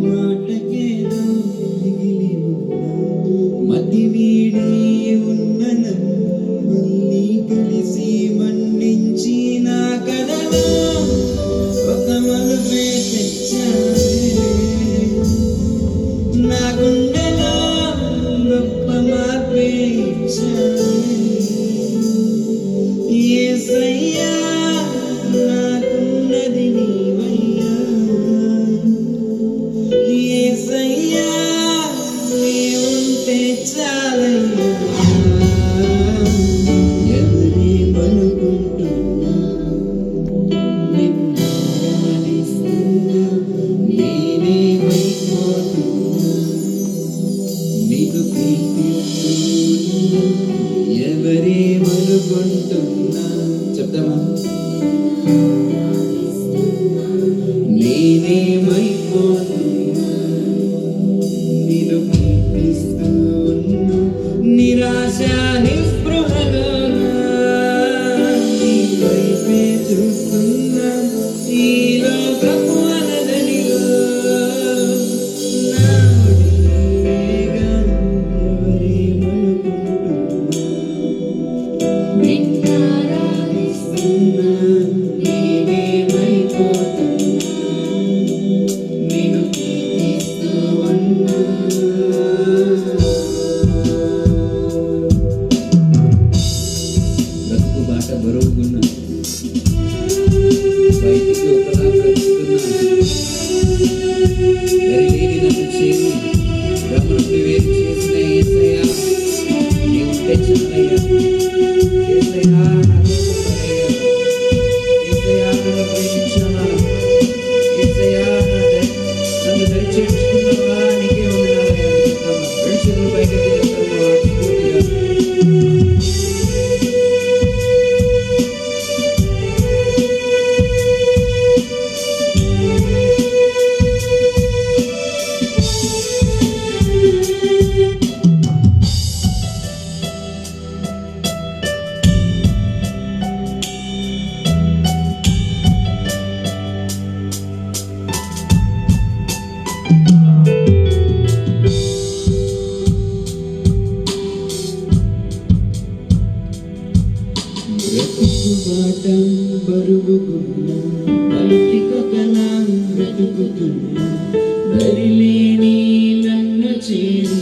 మాటకేదో మిగిలి మతి వీడి ఉన్న మళ్ళీ కలిసి మన్నించి నా కథలో ఒక మలుపే తెచ్చావే నా గుండెలో గొప్ప మార్పే ఇచ్చావే యేసయ్యా నాకున్నది నీవయ్యా యేసయ్యా నీవుంటే చాలయ్యా ఎవరేమనుకుంటున్నా నిన్ను గమనిస్తున్నా నేనేమైపోతున్నా నీకు ప్రీతిస్తున్నా ఎవరేమనుకుంటున్నా చెప్తామా నేనేమైపోతున్నా నిన్ను కీర్తిస్తూ ఉన్నా నిరాశ నిస్పృహలో నీ వైపే చూస్తున్నా ఈ లోకపు అలజడిలో నా నీవేగా ఎవరేమనుకుంటున్నా నిన్ను ఆరాధిస్తున్నా నేనేమైపోతున్నా నిన్ను కీర్తిస్తూ ఉన్నా బ్రతుకు బాట బరువుకున్నా బయటికి ఒకలా బ్రతుకుతున్నా దరిలేని నన్ను చేరి బ్రహ్మ నుండి వేరు చేసిన యేసయ్యా నీవుంటే చాలయ్యా యేసయ్యా నా గొప్పవాడయ్యా యేసయ్యా నన్ను ప్రేమించావా యేసయ్యా నన్ను దరి చేర్చుకున్నావా నీకే వందనాలయ్యా చెప్తామా రెండు చేతులు పైకి చెప్తాము ఆత్మపూర్తిగా బ్రతుకు బాటం బరువుకున్నా పలుకికొకలా బ్రతుకుతున్నా దరిలేని నన్ను చేరి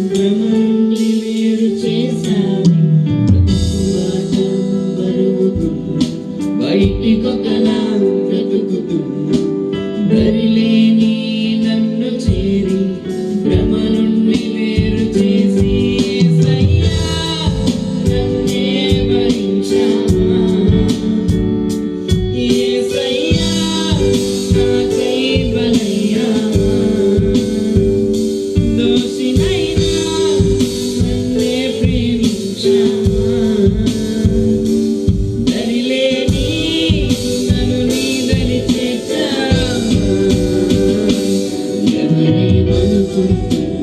భ్రమ నుండి వేరు చేశావి బ్రతుకు బాటం బరువుకున్నా బయటికొకలా బ్రతుకుతున్నా దరిలేని నన్ను చేరి భ్రమ నుండి వేరు చేసి యేసయ్యా నన్నే భరించావా యేసయ్యా నాకై బలయ్యావా దోషినైనా నన్నే ప్రేమించావా దరిలేని నన్ను నీ దరి చేర్చావా ఎవరేమనుకుంటున్నా